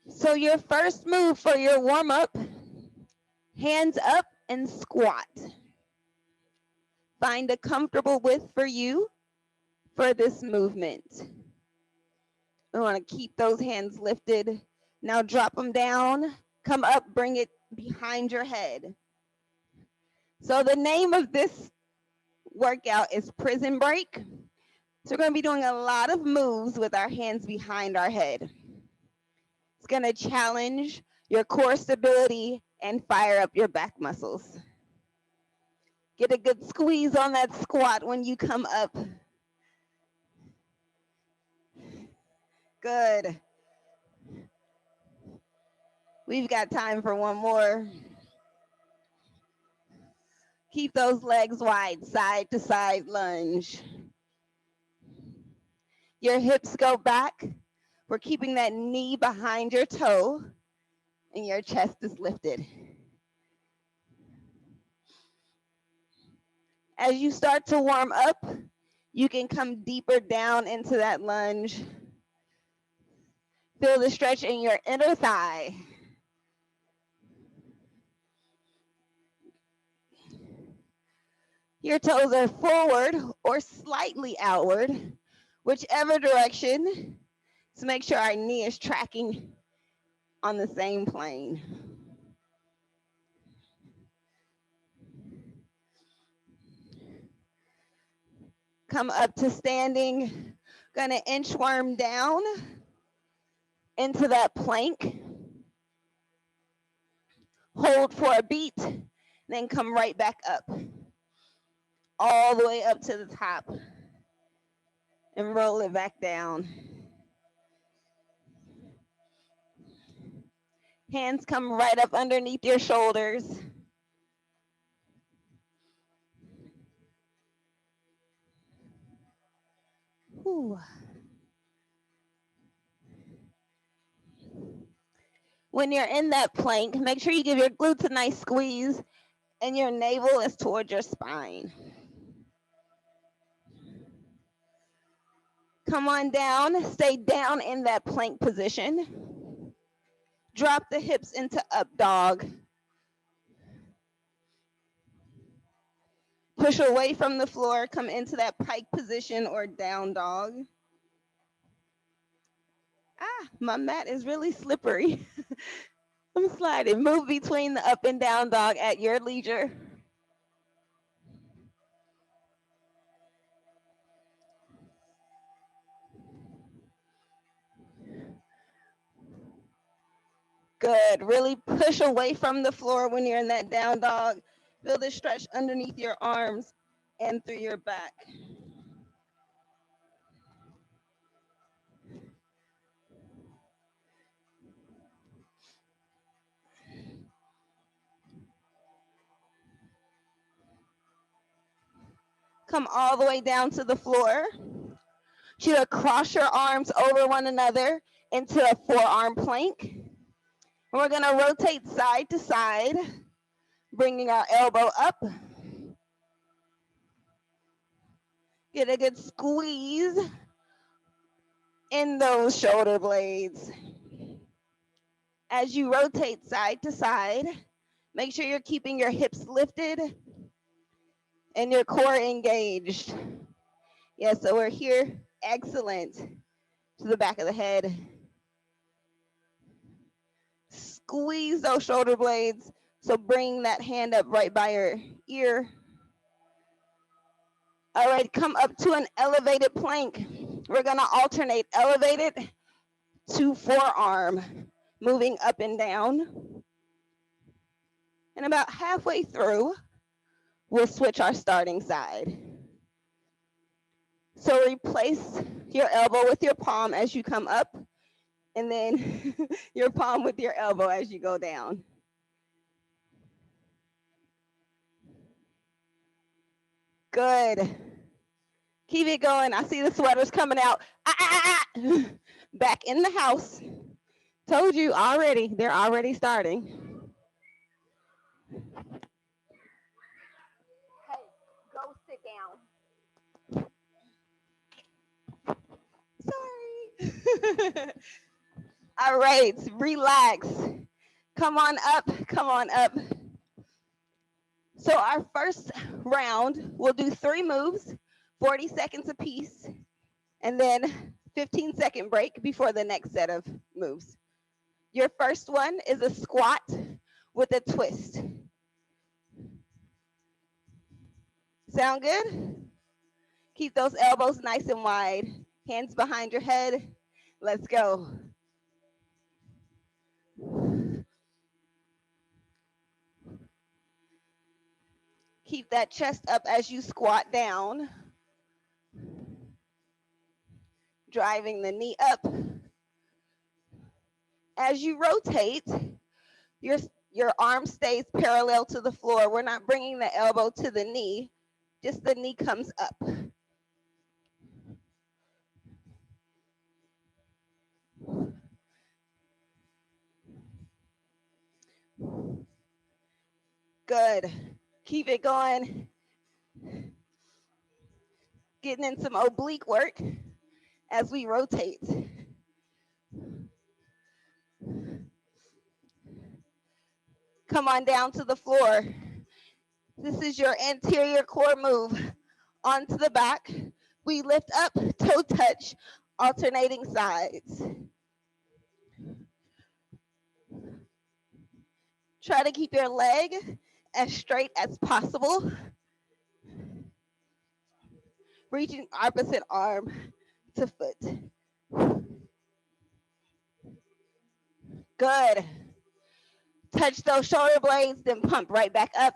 So your first move for your warm up, hands up and squat. Find a comfortable width for you for this movement. We want to keep those hands lifted. Now drop them down, come up, bring it behind your head. So the name of this workout is prison break. So we're going to be doing a lot of moves with our hands behind our head. It's going to challenge your core stability and fire up your back muscles. Get a good squeeze on that squat when you come up. Good. We've got time for one more. Keep those legs wide, side to side lunge. Your hips go back. We're keeping that knee behind your toe and your chest is lifted. As you start to warm up, you can come deeper down into that lunge. Feel the stretch in your inner thigh. Your toes are forward or slightly outward, whichever direction, to make sure our knee is tracking on the same plane. Come up to standing. Gonna inchworm down into that plank. Hold for a beat, then come right back up. All the way up to the top. And roll it back down. Hands come right up underneath your shoulders. Whew. When you're in that plank, make sure you give your glutes a nice squeeze and your navel is towards your spine. Come on down, stay down in that plank position. Drop the hips into up dog. Push away from the floor, come into that pike position or down dog. Ah, my mat is really slippery. I'm sliding. Move between the up and down dog at your leisure. Good. Really push away from the floor when you're in that down dog. Feel the stretch underneath your arms and through your back. Come all the way down to the floor. You to cross your arms over one another into a forearm plank. We're going to rotate side to side, bringing our elbow up. Get a good squeeze in those shoulder blades. As you rotate side to side, make sure you're keeping your hips lifted and your core engaged. Yes, so we're here. Excellent. To the back of the head. Squeeze those shoulder blades. So bring that hand up right by your ear. All right, come up to an elevated plank. We're gonna alternate elevated to forearm, moving up and down. And about halfway through, we'll switch our starting side. So replace your elbow with your palm as you come up, and then your palm with your elbow as you go down. Good. Keep it going. I see the sweaters coming out. Back in the house. Told you already. They're already starting. Hey, go sit down. Sorry. All right, relax. Come on up, come on up. So our first round, we'll do 3 moves, 40 seconds apiece, and then 15-second break before the next set of moves. Your first one is a squat with a twist. Sound good? Keep those elbows nice and wide. Hands behind your head. Let's go. Keep that chest up as you squat down. Driving the knee up. As you rotate, your arm stays parallel to the floor. We're not bringing the elbow to the knee, just the knee comes up. Good. Keep it going. Getting in some oblique work as we rotate. Come on down to the floor. This is your anterior core move. Onto the back. We lift up, toe touch, alternating sides. Try to keep your leg as straight as possible. Reaching opposite arm to foot. Good. Touch those shoulder blades, then pump right back up.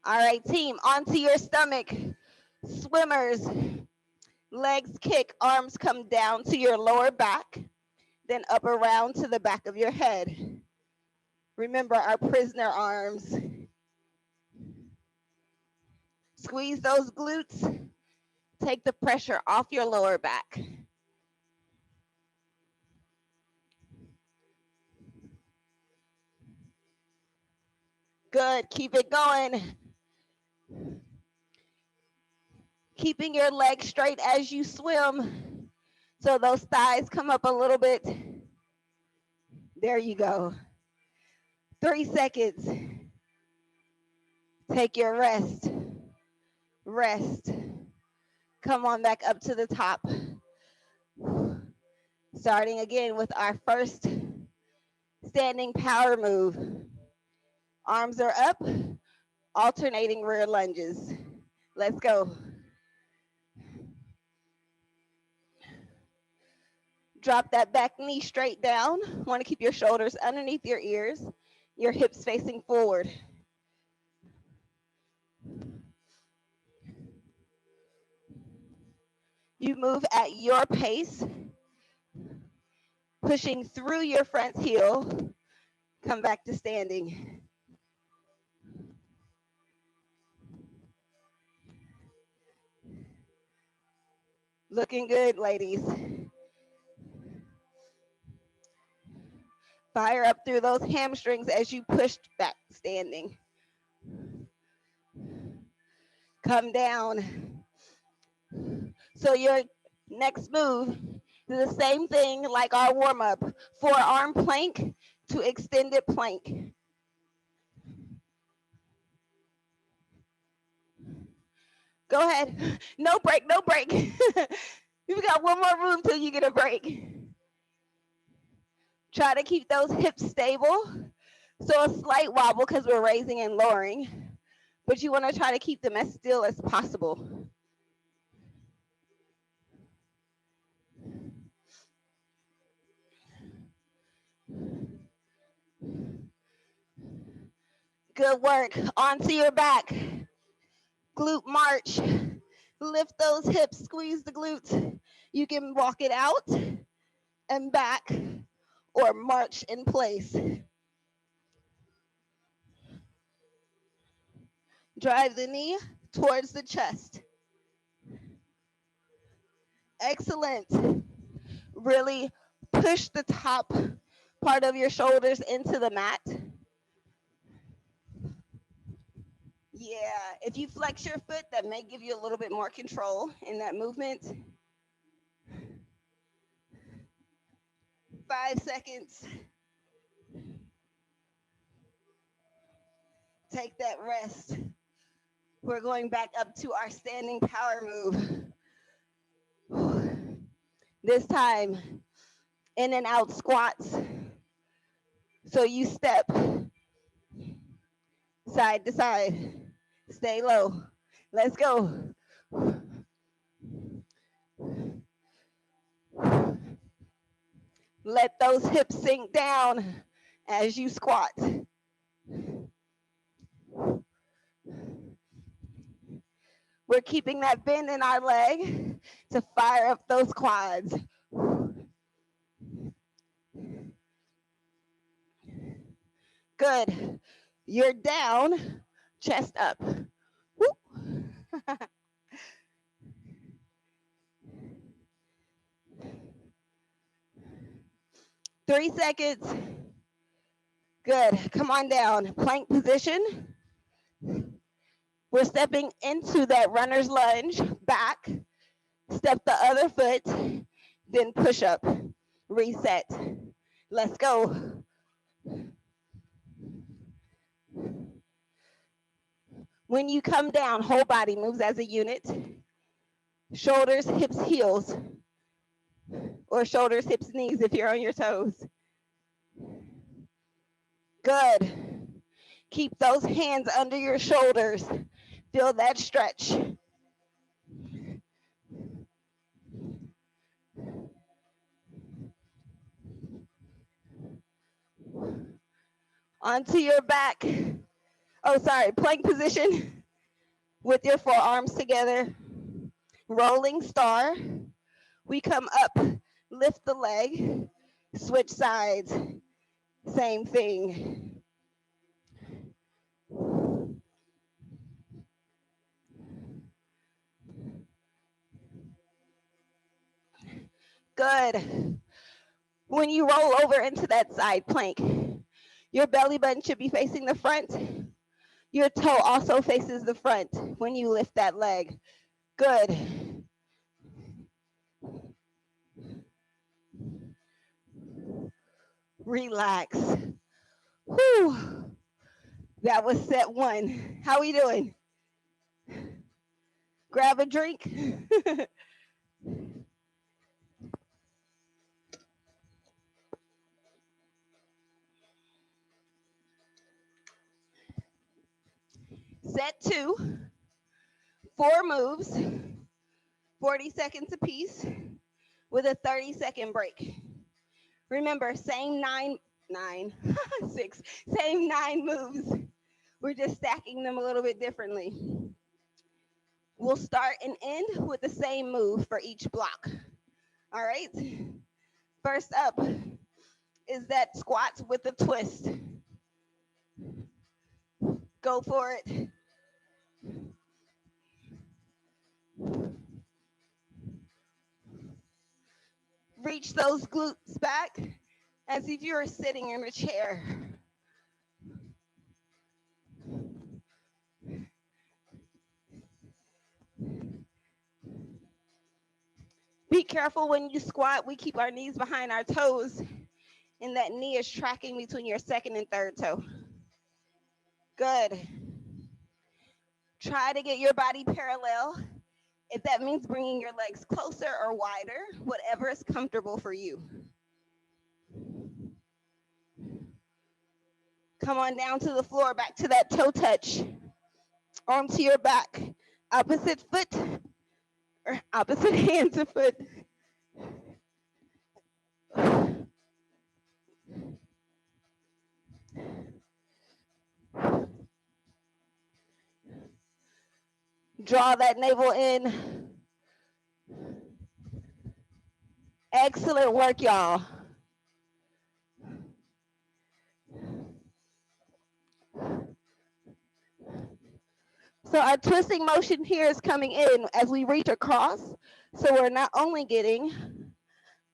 All right, team, onto your stomach. Swimmers, legs kick, arms come down to your lower back, then up around to the back of your head. Remember our prisoner arms. Squeeze those glutes. Take the pressure off your lower back. Good, keep it going. Keeping your legs straight as you swim. So those thighs come up a little bit. There you go. 3 seconds. Take your rest. Rest. Come on back up to the top. Starting again with our first standing power move. Arms are up, alternating rear lunges. Let's go. Drop that back knee straight down. Want to keep your shoulders underneath your ears, your hips facing forward. You move at your pace, pushing through your front heel. Come back to standing. Looking good, ladies. Fire up through those hamstrings as you push back standing. Come down. So your next move is the same thing like our warm-up. Forearm plank to extended plank. Go ahead. No break, no break. You've got one more move till you get a break. Try to keep those hips stable. So a slight wobble because we're raising and lowering, but you want to try to keep them as still as possible. Good work. Onto your back. Glute march. Lift those hips, squeeze the glutes. You can walk it out and back or march in place. Drive the knee towards the chest. Excellent. Really push the top part of your shoulders into the mat. Yeah, if you flex your foot, that may give you a little bit more control in that movement. 5 seconds. Take that rest. We're going back up to our standing power move. This time, in and out squats. So you step side to side. Stay low. Let's go. Let those hips sink down as you squat. We're keeping that bend in our leg to fire up those quads. Good. You're down, chest up. 3 seconds. Good. Come on down. Plank position. We're stepping into that runner's lunge, back, step the other foot, then push up, reset. Let's go. When you come down, whole body moves as a unit. Shoulders, hips, heels, or shoulders, hips, knees if you're on your toes. Good. Keep those hands under your shoulders. Feel that stretch. Onto your back. Oh, sorry, plank position with your forearms together. Rolling star. We come up, lift the leg, switch sides. Same thing. Good. When you roll over into that side plank, your belly button should be facing the front. Your toe also faces the front when you lift that leg. Good. Relax. Whew. That was set one. How we doing? Grab a drink. Set two. 4 moves, 40 seconds apiece with a 30-second break. Remember, same same 9 moves. We're just stacking them a little bit differently. We'll start and end with the same move for each block. All right? First up is that squats with a twist. Go for it. Reach those glutes back as if you were sitting in a chair. Be careful when you squat. We keep our knees behind our toes, and that knee is tracking between your second and third toe. Good. Try to get your body parallel. If that means bringing your legs closer or wider, whatever is comfortable for you. Come on down to the floor, back to that toe touch. Onto your back. Opposite foot, or opposite hand to foot. Draw that navel in. Excellent work, y'all. So our twisting motion here is coming in as we reach across. So we're not only getting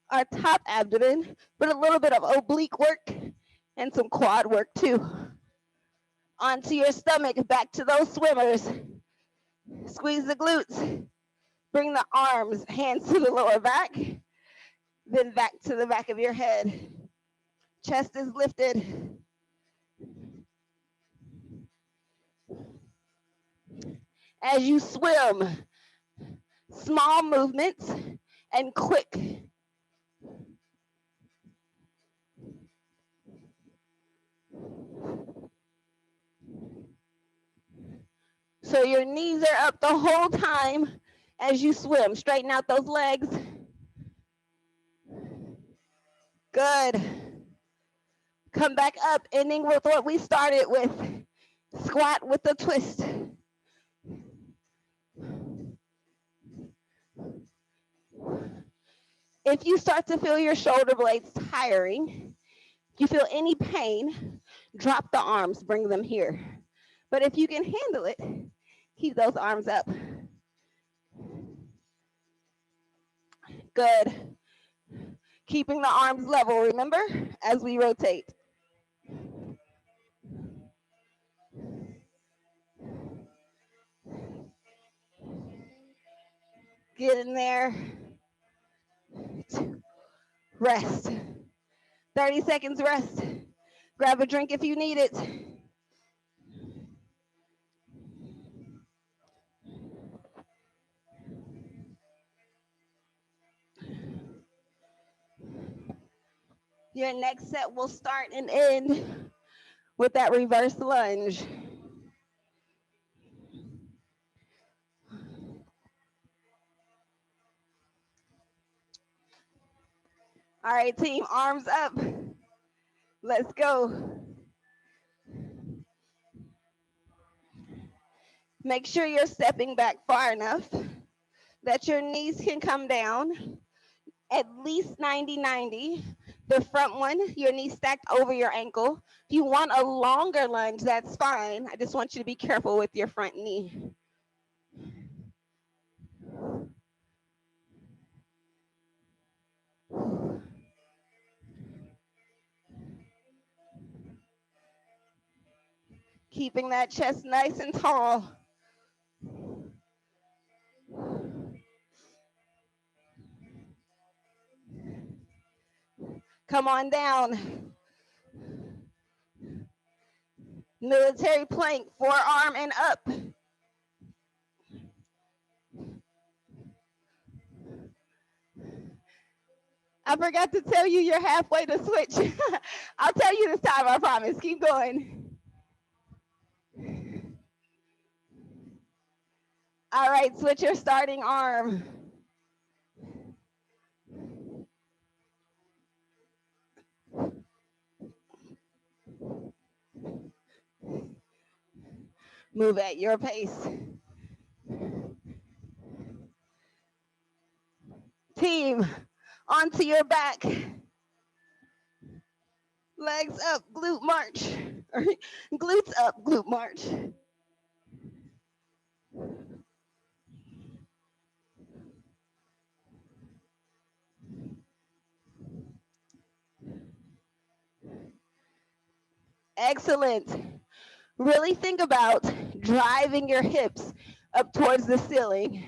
our top abdomen, but a little bit of oblique work and some quad work too. Onto your stomach, back to those swimmers. Squeeze the glutes. Bring the arms, hands to the lower back, then back to the back of your head. Chest is lifted. As you swim, small movements and quick. So your knees are up the whole time as you swim. Straighten out those legs. Good. Come back up, ending with what we started with. Squat with a twist. If you start to feel your shoulder blades tiring, if you feel any pain, drop the arms, bring them here. But if you can handle it, keep those arms up. Good. Keeping the arms level, remember, as we rotate. Get in there. Rest. 30 seconds rest. Grab a drink if you need it. Your next set will start and end with that reverse lunge. All right, team, arms up. Let's go. Make sure you're stepping back far enough that your knees can come down at least 90-90. The front one, your knee stacked over your ankle. If you want a longer lunge, that's fine. I just want you to be careful with your front knee. Keeping that chest nice and tall. Come on down. Military plank, forearm and up. I forgot to tell you you're halfway to switch. I'll tell you this time, I promise. Keep going. All right, switch your starting arm. Move at your pace. Team, onto your back. Legs up, glute march. Glutes up, glute march. Excellent. Really think about driving your hips up towards the ceiling,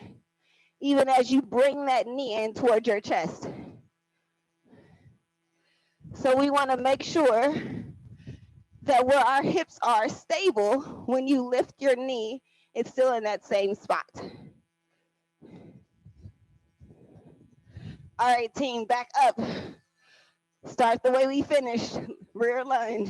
even as you bring that knee in towards your chest. So we want to make sure that where our hips are stable, when you lift your knee, it's still in that same spot. All right, team, back up. Start the way we finished, rear lunge.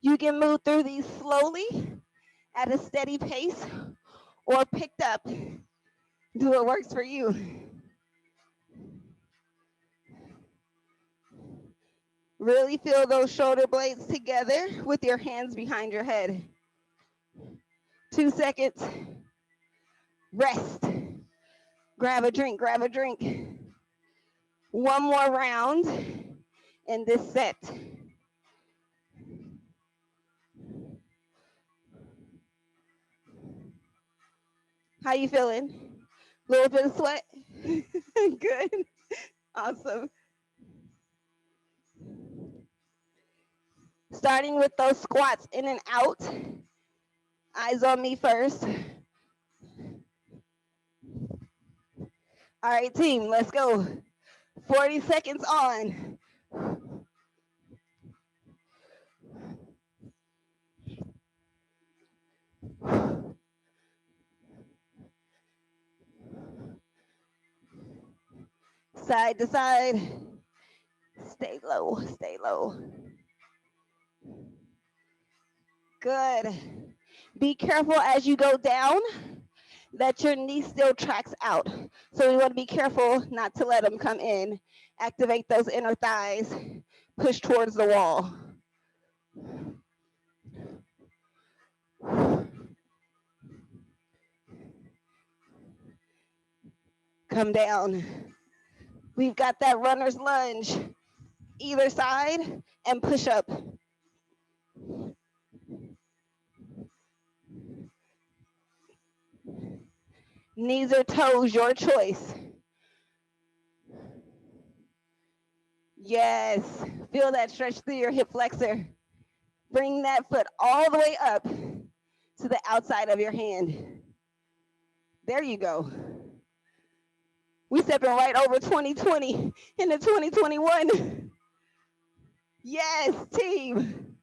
You can move through these slowly at a steady pace or picked up. Do what works for you. Really feel those shoulder blades together with your hands behind your head. 2 seconds. Rest. Grab a drink, grab a drink. One more round in this set. How you feeling? A little bit of sweat? Good. Awesome. Starting with those squats in and out. Eyes on me first. All right, team, let's go. 40 seconds on. Side to side. Stay low, stay low. Good. Be careful as you go down that your knee still tracks out. So we want to be careful not to let them come in. Activate those inner thighs. Push towards the wall. Come down. We've got that runner's lunge. Either side and push up. Knees or toes, your choice. Yes, feel that stretch through your hip flexor. Bring that foot all the way up to the outside of your hand. There you go. We stepping right over 2020 into 2021. Yes, team.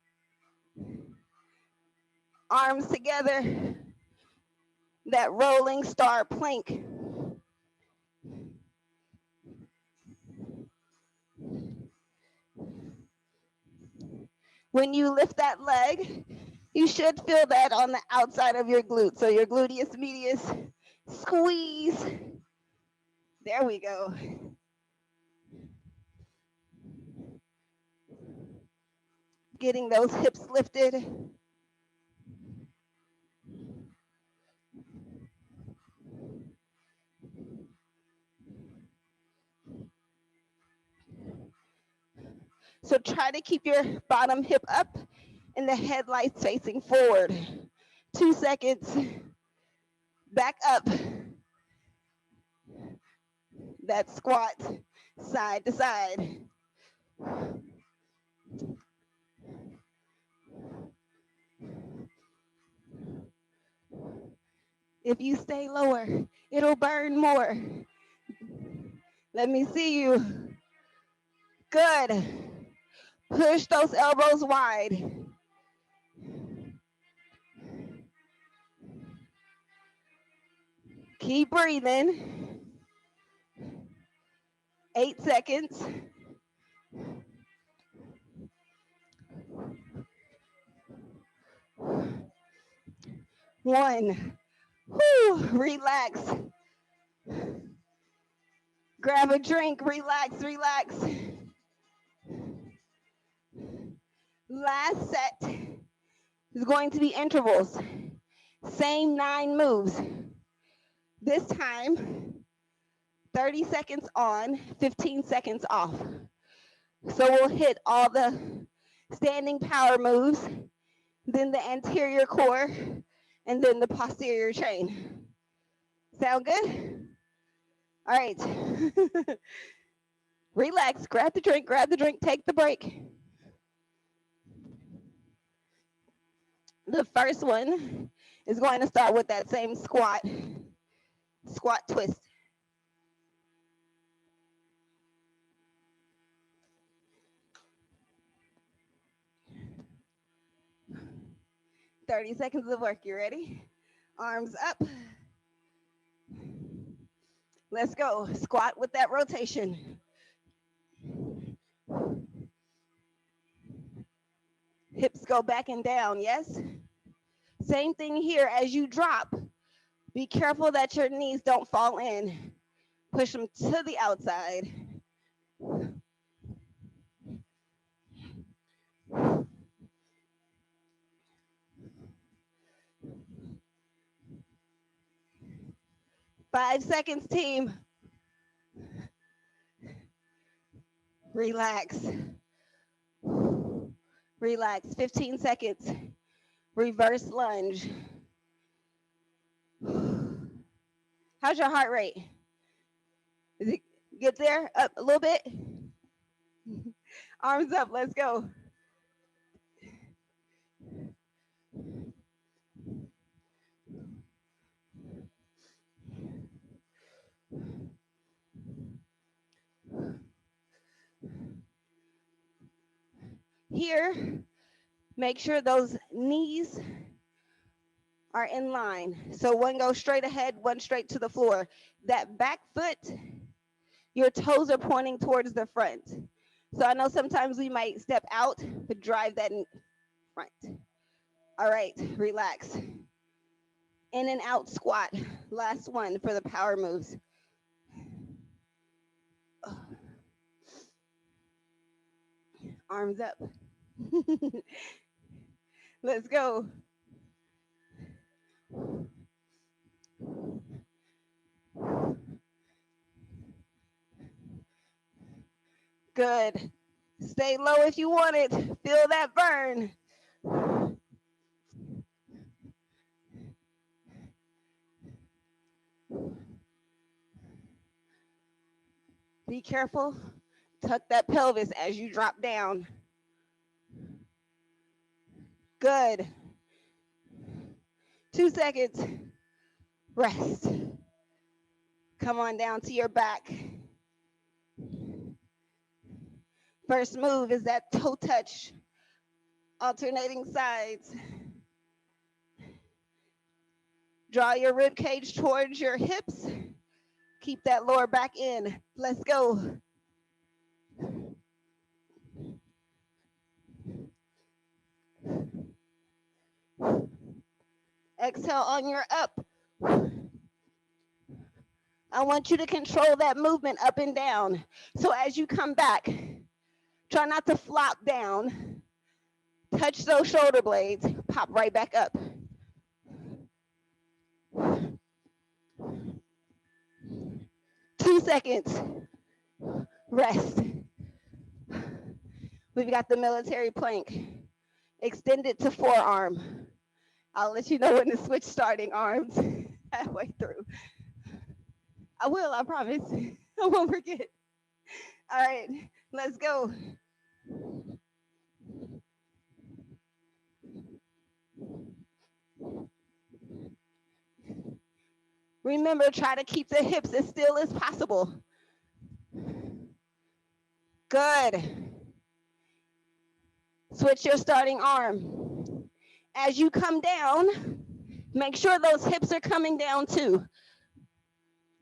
Arms together. That rolling star plank. When you lift that leg, you should feel that on the outside of your glute. So your gluteus medius, squeeze. There we go. Getting those hips lifted. So try to keep your bottom hip up and the headlights facing forward. 2 seconds. Back up. That squat, side to side. If you stay lower, it'll burn more. Let me see you. Good. Push those elbows wide. Keep breathing. 8 seconds. 1. Whew, relax. Grab a drink, relax, relax. Last set is going to be intervals. Same 9 moves. This time, 30 seconds on, 15 seconds off. So we'll hit all the standing power moves, then the anterior core, and then the posterior chain. Sound good? All right. Relax, grab the drink, take the break. The first one is going to start with that same squat twist. 30 seconds of work. You ready? Arms up. Let's go. Squat with that rotation. Hips go back and down, yes? Same thing here as you drop. Be careful that your knees don't fall in. Push them to the outside. Five seconds, team. Relax. Relax. 15 seconds. Reverse lunge. How's your heart rate? Is it get there? Up a little bit? Arms up, let's go. Here, make sure those knees are in line. So one goes straight ahead, one straight to the floor. That back foot, your toes are pointing towards the front. So I know sometimes we might step out, but drive that in front. All right, relax. In and out squat. Last one for the power moves. Arms up. Let's go. Good. Stay low if you want it. Feel that burn. Be careful. Tuck that pelvis as you drop down. Good. 2 seconds. Rest. Come on down to your back. First move is that toe touch, alternating sides. Draw your rib cage towards your hips. Keep that lower back in. Let's go. Exhale on your up. I want you to control that movement up and down. So as you come back, try not to flop down. Touch those shoulder blades. Pop right back up. 2 seconds. Rest. We've got the military plank. Extend it to forearm. I'll let you know when to switch starting arms halfway through. I will, I promise. I won't forget. All right, let's go. Remember, try to keep the hips as still as possible. Good. Switch your starting arm. As you come down, make sure those hips are coming down too.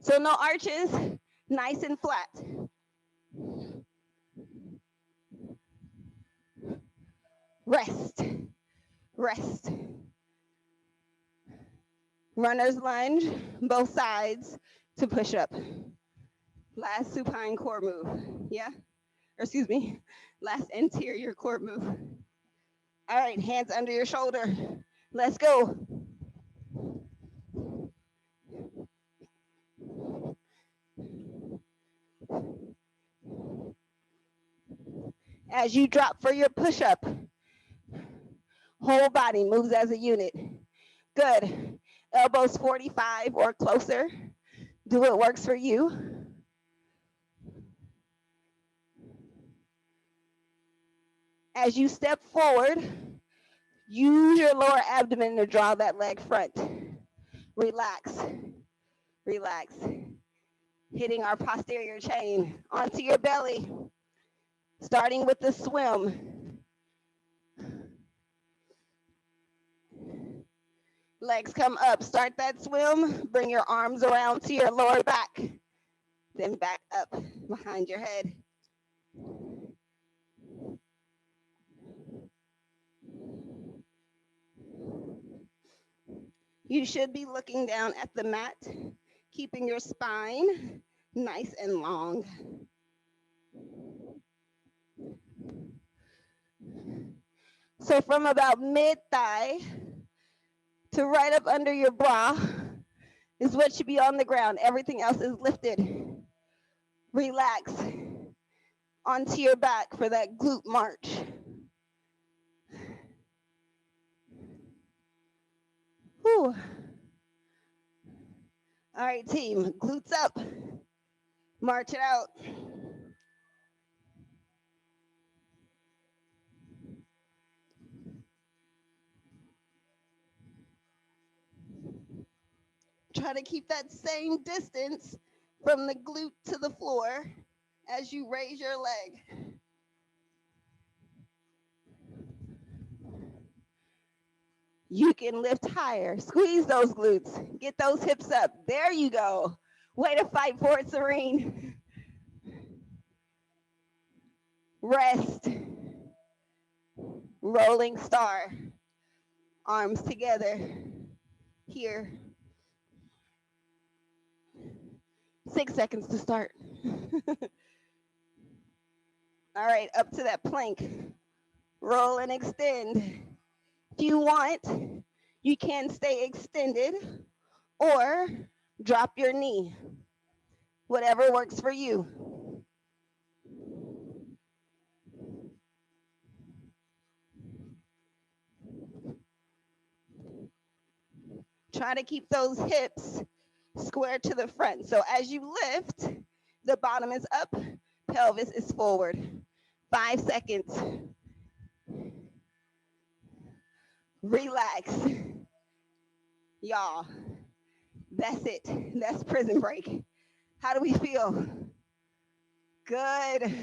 So no arches, nice and flat. Rest, rest. Runner's lunge, both sides to push up. Last supine core move, yeah? Or excuse me, last anterior core move. All right, hands under your shoulder. Let's go. As you drop for your push-up, whole body moves as a unit. Good. Elbows 45 or closer. Do what works for you. As you step forward, use your lower abdomen to draw that leg front. Relax, relax. Hitting our posterior chain onto your belly, starting with the swim. Legs come up, start that swim, bring your arms around to your lower back, then back up behind your head. You should be looking down at the mat, keeping your spine nice and long. So from about mid-thigh to right up under your bra is what should be on the ground. Everything else is lifted. Relax onto your back for that glute march. Whew. All right, team, glutes up. March it out. Try to keep that same distance from the glute to the floor as you raise your leg. You can lift higher. Squeeze those glutes. Get those hips up. There you go. Way to fight for it, Serene. Rest. Rolling star. Arms together. Here. 6 seconds to start. All right, up to that plank. Roll and extend. If you want, you can stay extended or drop your knee. Whatever works for you. Try to keep those hips square to the front. So as you lift, the bottom is up, pelvis is forward. 5 seconds. Relax. Y'all, that's it. That's prison break. How do we feel? Good.